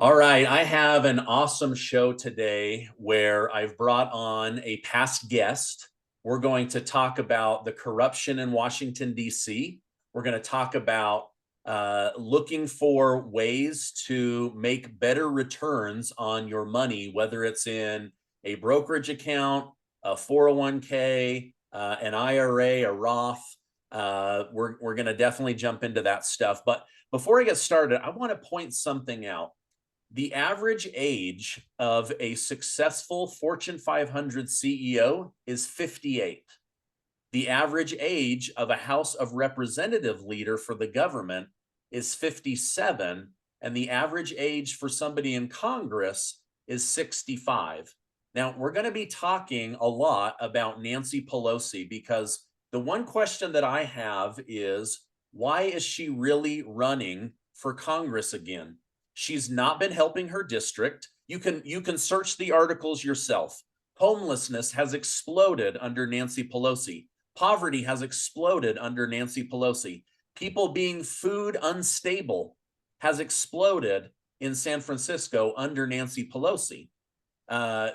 All right, I have an awesome show today where I've brought on a past guest. We're going to talk about the corruption in Washington, D.C. We're going to talk about looking for ways to make better returns on your money, whether it's in a brokerage account, a 401k, an IRA, a Roth. We're going to definitely jump into that stuff. But before I get started, I want to point something out. The average age of a successful Fortune 500 CEO is 58. The average age of a House of Representative leader for the government is 57. And the average age for somebody in Congress is 65. Now, we're going to be talking a lot about Nancy Pelosi because the one question that I have is, why is she really running for Congress again? She's not been helping her district. You can search the articles yourself. Homelessness has exploded under Nancy Pelosi. Poverty has exploded under Nancy Pelosi. People being food unstable has exploded in San Francisco under Nancy Pelosi.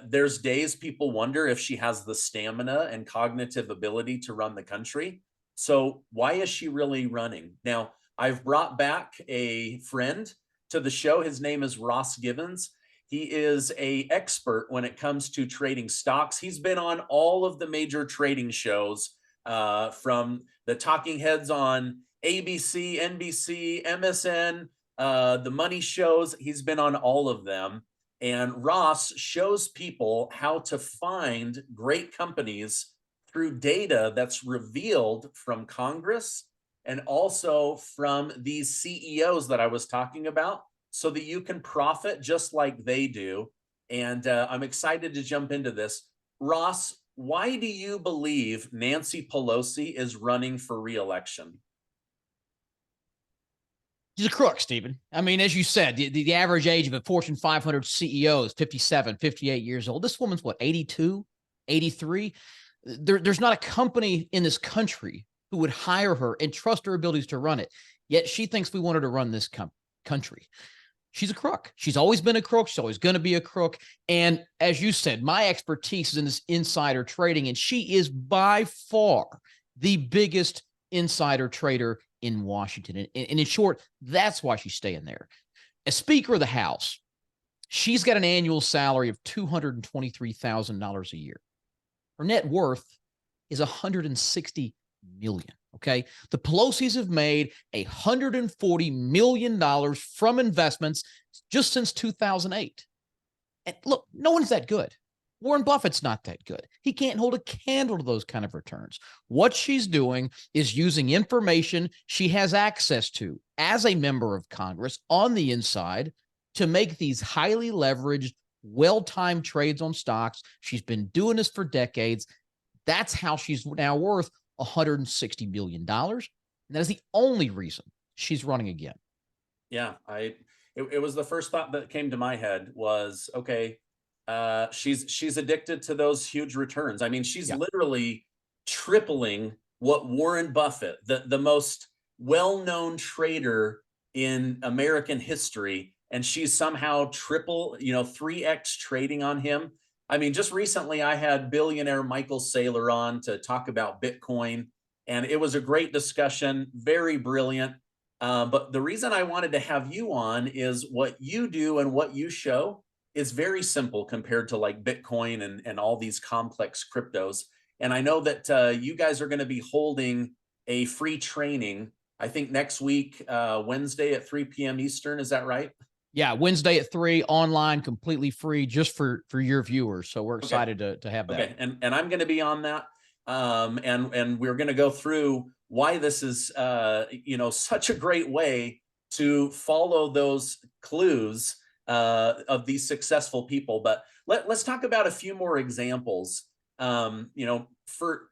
There's days people wonder if she has the stamina and cognitive ability to run the country. So why is she really running? Now, I've brought back a friend to the show. His name is Ross Givens. He is an expert when it comes to trading stocks. He's been on all of the major trading shows, from the talking heads on ABC, NBC, MSN, the money shows. He's been on all of them. And Ross shows people how to find great companies through data that's revealed from Congress and also from these CEOs that I was talking about, so that you can profit just like they do. And I'm excited to jump into this. Ross, why do you believe Nancy Pelosi is running for re-election? She's a crook, Stephen. I mean, as you said, the average age of a Fortune 500 CEO is 57, 58 years old. This woman's what, 82, 83? There's not a company in this country who would hire her and trust her abilities to run it. Yet she thinks we want her to run this country. She's a crook. She's always been a crook. She's always going to be a crook. And as you said, my expertise is in this insider trading, and she is by far the biggest insider trader in Washington. And in short, that's why she's staying there. As Speaker of the House, she's got an annual salary of $223,000 a year. Her net worth is $160 million. Okay. The Pelosi's have made $140 million from investments just since 2008. And look, no one's that good. Warren Buffett's not that good. He can't hold a candle to those kind of returns. What she's doing is using information she has access to as a member of Congress on the inside to make these highly leveraged, well-timed trades on stocks. She's been doing this for decades. That's how she's now worth $160 million. And that is the only reason she's running again. Yeah, it was the first thought that came to my head was, okay, she's addicted to those huge returns. I mean, she's literally tripling what Warren Buffett, the most well-known trader in American history, and she's somehow 3x trading on him. I mean, just recently I had billionaire Michael Saylor on to talk about Bitcoin, and it was a great discussion, very brilliant. But the reason I wanted to have you on is what you do and what you show is very simple compared to like Bitcoin and all these complex cryptos. And I know that you guys are going to be holding a free training, I think next week, Wednesday at 3 p.m. Eastern. Is that right? Yeah, Wednesday at 3, online, completely free, just for your viewers. So we're excited to have that. Okay, and I'm going to be on that, and we're going to go through why this is such a great way to follow those clues of these successful people. But let's talk about a few more examples. For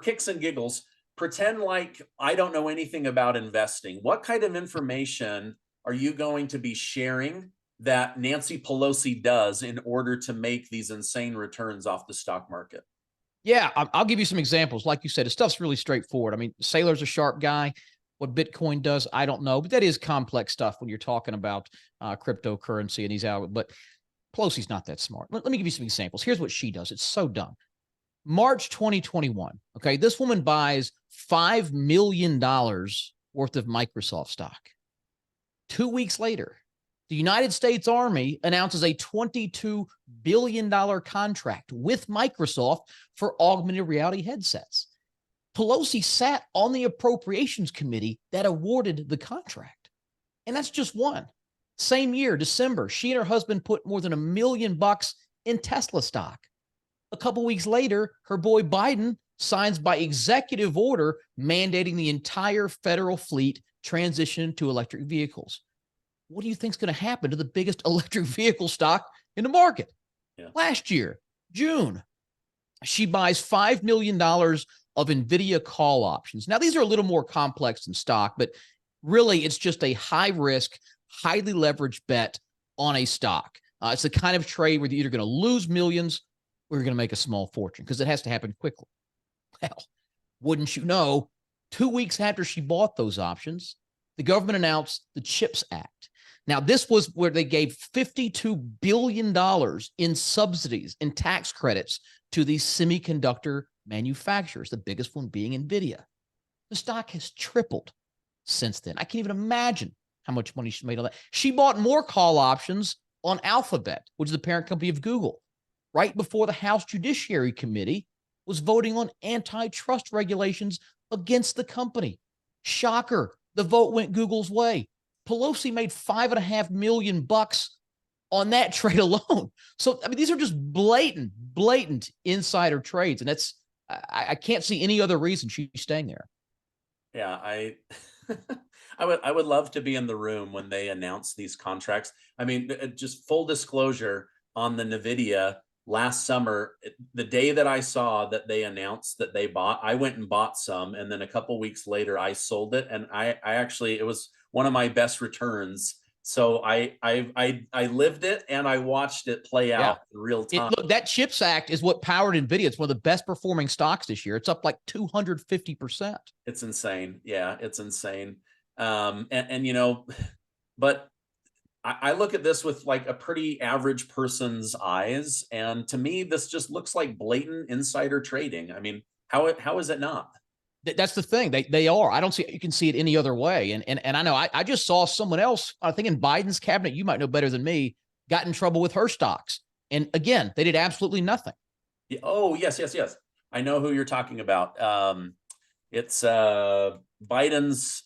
kicks and giggles, pretend like I don't know anything about investing. What kind of information are you going to be sharing that Nancy Pelosi does in order to make these insane returns off the stock market? Yeah, I'll give you some examples. Like you said, the stuff's really straightforward. I mean, Saylor's a sharp guy. What Bitcoin does, I don't know, but that is complex stuff when you're talking about cryptocurrency and these out. But Pelosi's not that smart. Let me give you some examples. Here's what she does. It's so dumb. March 2021. Okay, this woman buys $5 million worth of Microsoft stock. 2 weeks later, the United States Army announces a $22 billion contract with Microsoft for augmented reality headsets. Pelosi sat on the appropriations committee that awarded the contract. And that's just one. Same year, December, she and her husband put more than $1 million in Tesla stock. A couple weeks later, her boy Biden signs by executive order mandating the entire federal fleet transition to electric vehicles. What do you think is going to happen to the biggest electric vehicle stock in the market? Yeah. Last year, June, she buys $5 million of NVIDIA call options. Now, these are a little more complex than stock, but really it's just a high risk, highly leveraged bet on a stock. It's the kind of trade where you're either going to lose millions or you're going to make a small fortune because it has to happen quickly. Well, wouldn't you know, 2 weeks after she bought those options, the government announced the CHIPS Act. Now, this was where they gave $52 billion in subsidies and tax credits to these semiconductor manufacturers, the biggest one being NVIDIA. The stock has tripled since then. I can't even imagine how much money she made on that. She bought more call options on Alphabet, which is the parent company of Google, right before the House Judiciary Committee was voting on antitrust regulations against the company. Shocker, the vote went Google's way. Pelosi made $5.5 million on that trade alone. So, I mean, these are just blatant insider trades. And that's, I can't see any other reason she's staying there. Yeah, I would love to be in the room when they announce these contracts. I mean, just full disclosure on the NVIDIA last summer, the day that I saw that they announced that they bought, I went and bought some. And then a couple weeks later, I sold it. And I actually, it was one of my best returns. So I lived it and I watched it play out in real time. Look, that CHIPS Act is what powered NVIDIA. It's one of the best performing stocks this year. It's up like 250%. It's insane. Yeah, it's insane. And you know, but I look at this with like a pretty average person's eyes. And to me, this just looks like blatant insider trading. I mean, how is it not? That's the thing. They are. I don't see you can see it any other way. And I know I just saw someone else, I think in Biden's cabinet, you might know better than me, got in trouble with her stocks. And again, they did absolutely nothing. Yeah, oh, yes. I know who you're talking about. It's Biden's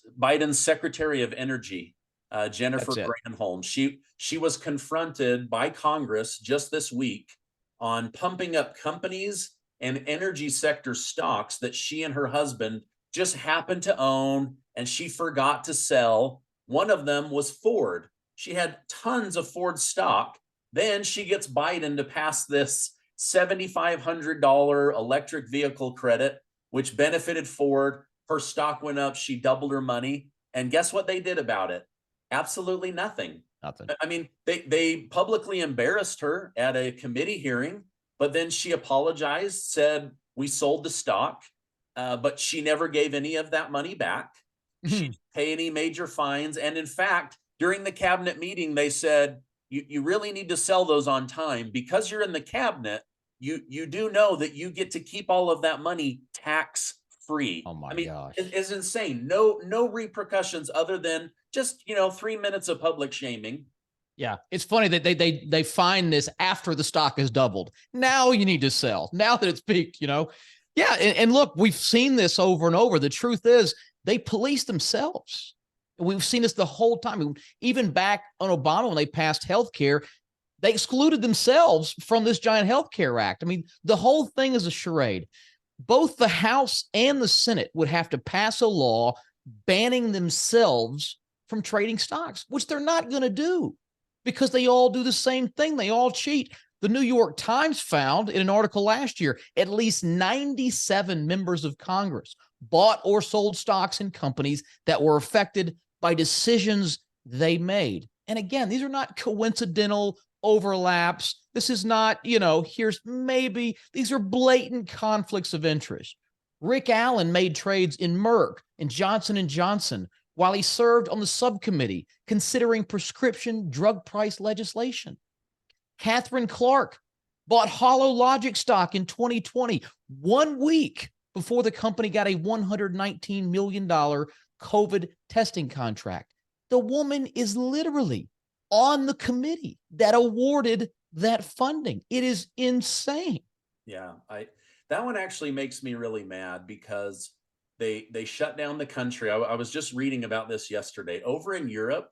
Secretary of Energy, Jennifer Granholdm. She was confronted by Congress just this week on pumping up companies and energy sector stocks that she and her husband just happened to own, and she forgot to sell. One of them was Ford. She had tons of Ford stock. Then she gets Biden to pass this $7,500 electric vehicle credit, which benefited Ford. Her stock went up. She doubled her money. And guess what they did about it? Absolutely nothing. I mean, they publicly embarrassed her at a committee hearing. But then she apologized, said, we sold the stock, but she never gave any of that money back. She didn't pay any major fines. And in fact, during the cabinet meeting, they said, you really need to sell those on time because you're in the cabinet. You do know that you get to keep all of that money tax free. Oh my gosh. It's insane. No repercussions other than just, 3 minutes of public shaming. Yeah, it's funny that they find this after the stock has doubled. Now you need to sell. Now that it's peaked, Yeah, and look, we've seen this over and over. The truth is they police themselves. We've seen this the whole time. Even back on Obama when they passed health care, they excluded themselves from this giant health care act. I mean, the whole thing is a charade. Both the House and the Senate would have to pass a law banning themselves from trading stocks, which they're not going to do. Because they all do the same thing. They all cheat. The New York Times found in an article last year, at least 97 members of Congress bought or sold stocks in companies that were affected by decisions they made. And again, these are not coincidental overlaps. This is not, these are blatant conflicts of interest. Rick Allen made trades in Merck and Johnson & Johnson while he served on the subcommittee considering prescription drug price legislation. Catherine Clark bought HoloLogic stock in 2020, 1 week before the company got a $119 million COVID testing contract. The woman is literally on the committee that awarded that funding. It is insane. Yeah, that one actually makes me really mad because they shut down the country. I was just reading about this yesterday. Over in Europe,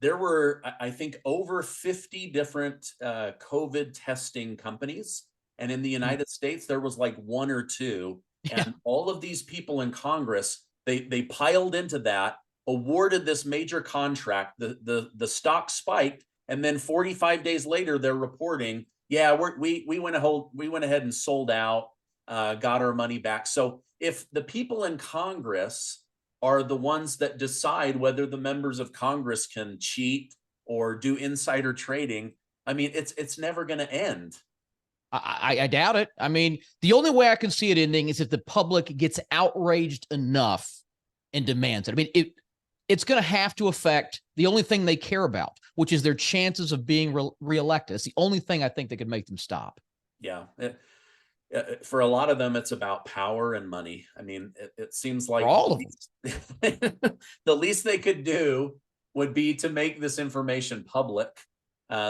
there were, I think, over 50 different COVID testing companies. And in the United States, there was like one or two. And all of these people in Congress, they piled into that, awarded this major contract. The stock spiked. And then 45 days later, they're reporting, yeah, we went ahead and sold out, got our money back. So if the people in Congress are the ones that decide whether the members of Congress can cheat or do insider trading, I mean, it's never going to end. I doubt it. I mean, the only way I can see it ending is if the public gets outraged enough and demands it. I mean, it's going to have to affect the only thing they care about, which is their chances of being reelected. It's the only thing I think that could make them stop. Yeah. For a lot of them, it's about power and money. I mean, it seems like For all of them. the least they could do would be to make this information public.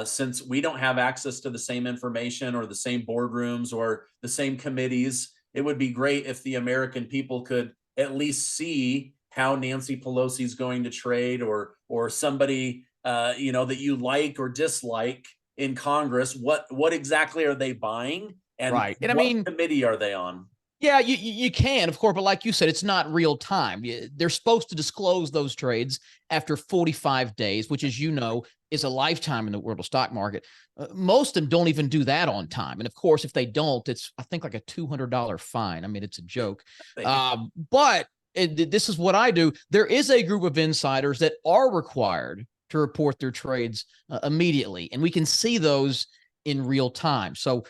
Since we don't have access to the same information or the same boardrooms or the same committees, it would be great if the American people could at least see how Nancy Pelosi is going to trade, or somebody that you like or dislike in Congress. What exactly are they buying, and right? And what I mean, committee are they on? Yeah, you can, of course, but like you said, it's not real time. They're supposed to disclose those trades after 45 days, which, as you know, is a lifetime in the world of stock market. Most of them don't even do that on time. And of course, if they don't, it's, I think, like a $200 fine. I mean, it's a joke. But this is what I do. There is a group of insiders that are required to report their trades immediately. And we can see those in real time. So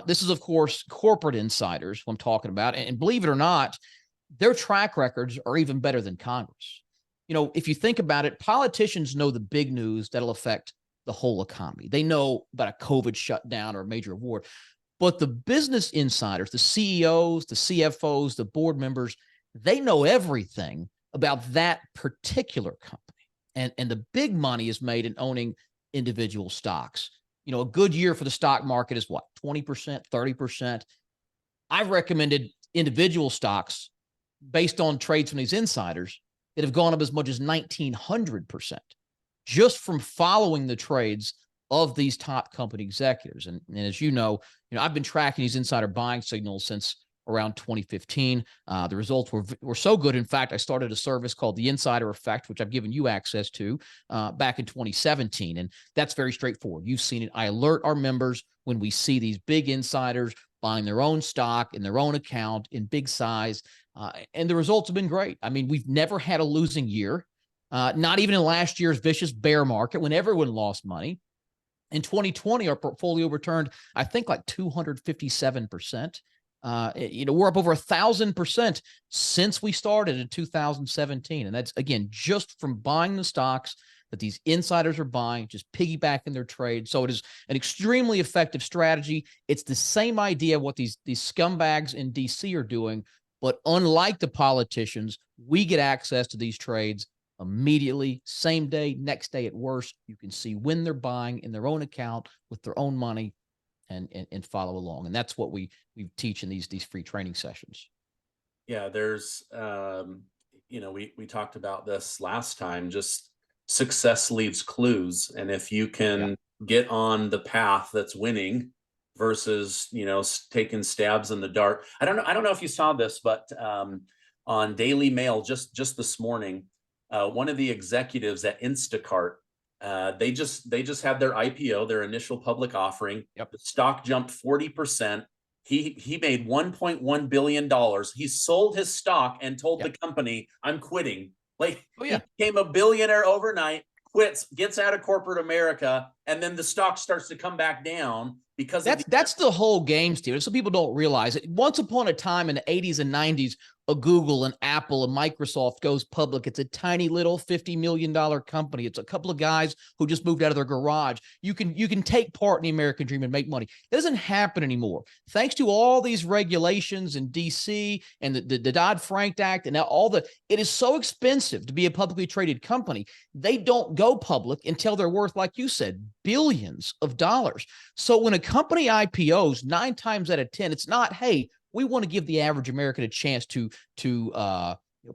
this is, of course, corporate insiders who I'm talking about. And believe it or not, their track records are even better than Congress. You know, if you think about it, politicians know the big news that'll affect the whole economy. They know about a COVID shutdown or a major award. But the business insiders, the CEOs, the CFOs, the board members, they know everything about that particular company. And the big money is made in owning individual stocks. You know, a good year for the stock market is what, 20%, 30%. I've recommended individual stocks based on trades from these insiders that have gone up as much as 1,900% just from following the trades of these top company executives. And as you know, I've been tracking these insider buying signals since around 2015. The results were so good. In fact, I started a service called The Insider Effect, which I've given you access to back in 2017. And that's very straightforward. You've seen it. I alert our members when we see these big insiders buying their own stock in their own account in big size. And the results have been great. I mean, we've never had a losing year, not even in last year's vicious bear market when everyone lost money. In 2020, our portfolio returned, I think, like 257%. We're up over 1,000% since we started in 2017. And that's, again, just from buying the stocks that these insiders are buying, just piggybacking their trade. So it is an extremely effective strategy. It's the same idea of what these scumbags in DC are doing. But unlike the politicians, we get access to these trades immediately, same day, next day at worst. You can see when they're buying in their own account with their own money. And follow along. And that's what we teach in these free training sessions. Yeah, there's, we talked about this last time, just success leaves clues. And if you can get on the path that's winning versus, taking stabs in the dark. I don't know if you saw this, but on Daily Mail, just this morning, one of the executives at Instacart, they just had their IPO, their initial public offering. Yep. The stock jumped 40%. He made $1.1 billion. He sold his stock and told the company, "I'm quitting." He became a billionaire overnight, quits, gets out of corporate America, and then the stock starts to come back down because that's the whole game, Steve. So people don't realize it. Once upon a time in the 80s and 90s, a Google and Apple and Microsoft goes public. It's a tiny little $50 million company. It's a couple of guys who just moved out of their garage. You can take part in the American dream and make money. It doesn't happen anymore. Thanks to all these regulations in DC and the Dodd-Frank Act and it is so expensive to be a publicly traded company. They don't go public until they're worth, like you said, billions of dollars. So when a company IPOs, 9 times out of 10, it's not, hey, we want to give the average American a chance to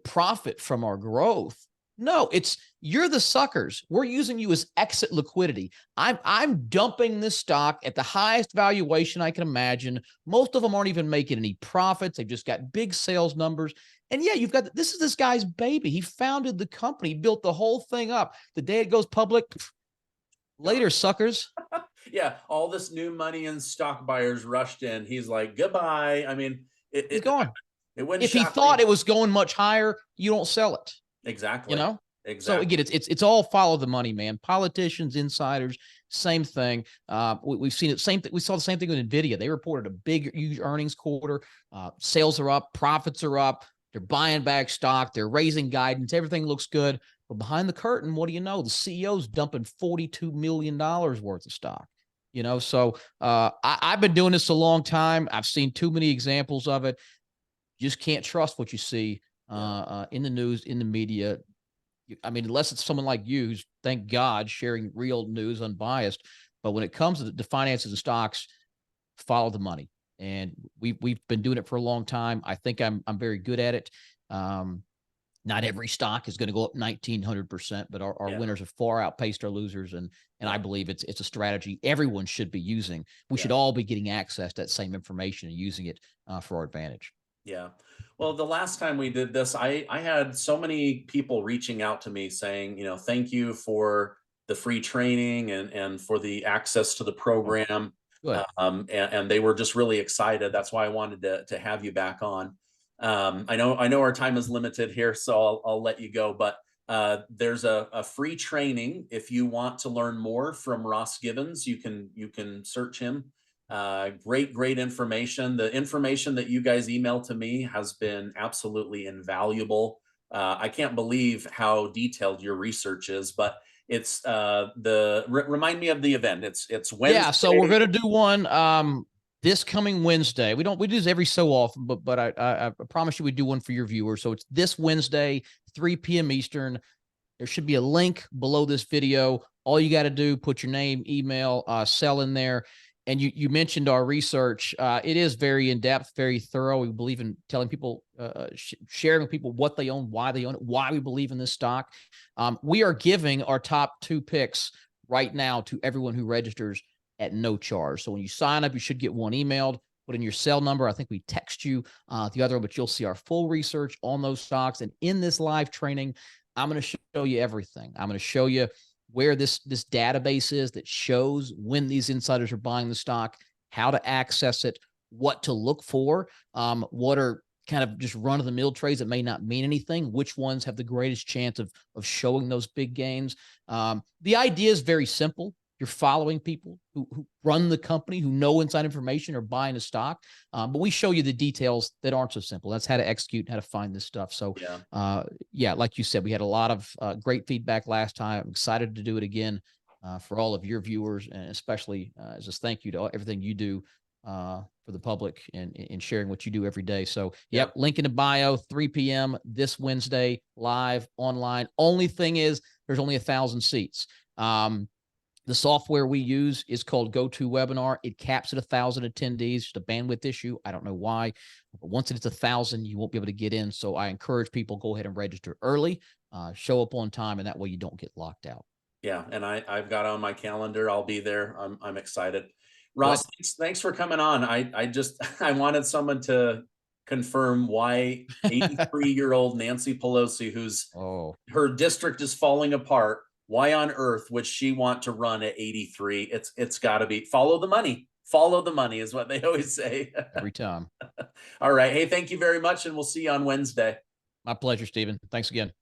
profit from our growth. No, it's you're the suckers. We're using you as exit liquidity. I'm dumping this stock at the highest valuation I can imagine. Most of them aren't even making any profits. They've just got big sales numbers. And yeah, you've got this is this guy's baby. He founded the company, built the whole thing up. The day it goes public, later, suckers. Yeah, all this new money and stock buyers rushed in. He's like, goodbye. I mean, He's gone. It wouldn't if he thought it was going much higher, you don't sell it. Exactly. You know? Exactly. So again, it's all follow the money, man. Politicians, insiders, same thing. We've seen it. Same thing. We saw the same thing with Nvidia. They reported a big, huge earnings quarter. Sales are up, profits are up. They're buying back stock. They're raising guidance. Everything looks good. But behind the curtain, what do you know? The CEO's dumping $42 million worth of stock. You know, so I've been doing this a long time. I've seen too many examples of it. You just can't trust what you see in the news, in the media. I mean, unless it's someone like you who's, thank God, sharing real news unbiased. But when it comes to the finances and stocks, follow the money. And we've been doing it for a long time. I think I'm very good at it. Not every stock is going to go up 1,900%, but our winners have far outpaced our losers. And I believe it's a strategy everyone should be using. We should all be getting access to that same information and using it for our advantage. Yeah. Well, the last time we did this, I had so many people reaching out to me saying, you know, thank you for the free training and for the access to the program. And they were just really excited. That's why I wanted to have you back on. I know our time is limited here, so I'll let you go, but there's a free training. If you want to learn more from Ross Gibbons, you can search him. Great information. The information that you guys emailed to me has been absolutely invaluable. I can't believe how detailed your research is, but it's remind me of the event. It's Wednesday. Yeah, so we're going to do one this coming Wednesday. We do this every so often, but I promise you we do one for your viewers. So it's this Wednesday, 3 p.m. Eastern. There should be a link below this video. All you got to do, put your name, email, cell in there. And you mentioned our research. It is very in-depth, very thorough. We believe in telling people, sharing with people what they own, why they own it, why we believe in this stock. We are giving our top 2 picks right now to everyone who registers at no charge. So when you sign up, you should get one emailed, put in your cell number. I think we text you the other one, but you'll see our full research on those stocks. And in this live training, I'm going to show you everything. I'm going to show you where this database is that shows when these insiders are buying the stock, how to access it, what to look for, what are kind of just run-of-the-mill trades that may not mean anything, which ones have the greatest chance of showing those big gains. The idea is very simple. You're following people who run the company, who know inside information or buying a stock. But we show you the details that aren't so simple. That's how to execute, how to find this stuff. So, like you said, we had a lot of great feedback last time. I'm excited to do it again for all of your viewers, and especially as a thank you to everything you do for the public and sharing what you do every day. So, link in the bio, 3 p.m. this Wednesday, live, online. Only thing is there's only 1,000 seats. The software we use is called GoToWebinar. It caps at 1,000 attendees. Just a bandwidth issue. I don't know why. But once it's 1,000, you won't be able to get in. So I encourage people, go ahead and register early, show up on time, and that way you don't get locked out. Yeah, and I've got on my calendar. I'll be there. I'm excited. Ross, thanks for coming on. I wanted someone to confirm why 83-year-old Nancy Pelosi, who's her district is falling apart, why on earth would she want to run at 83? It's got to be follow the money. Follow the money is what they always say. Every time. All right. Hey, thank you very much. And we'll see you on Wednesday. My pleasure, Stephen. Thanks again.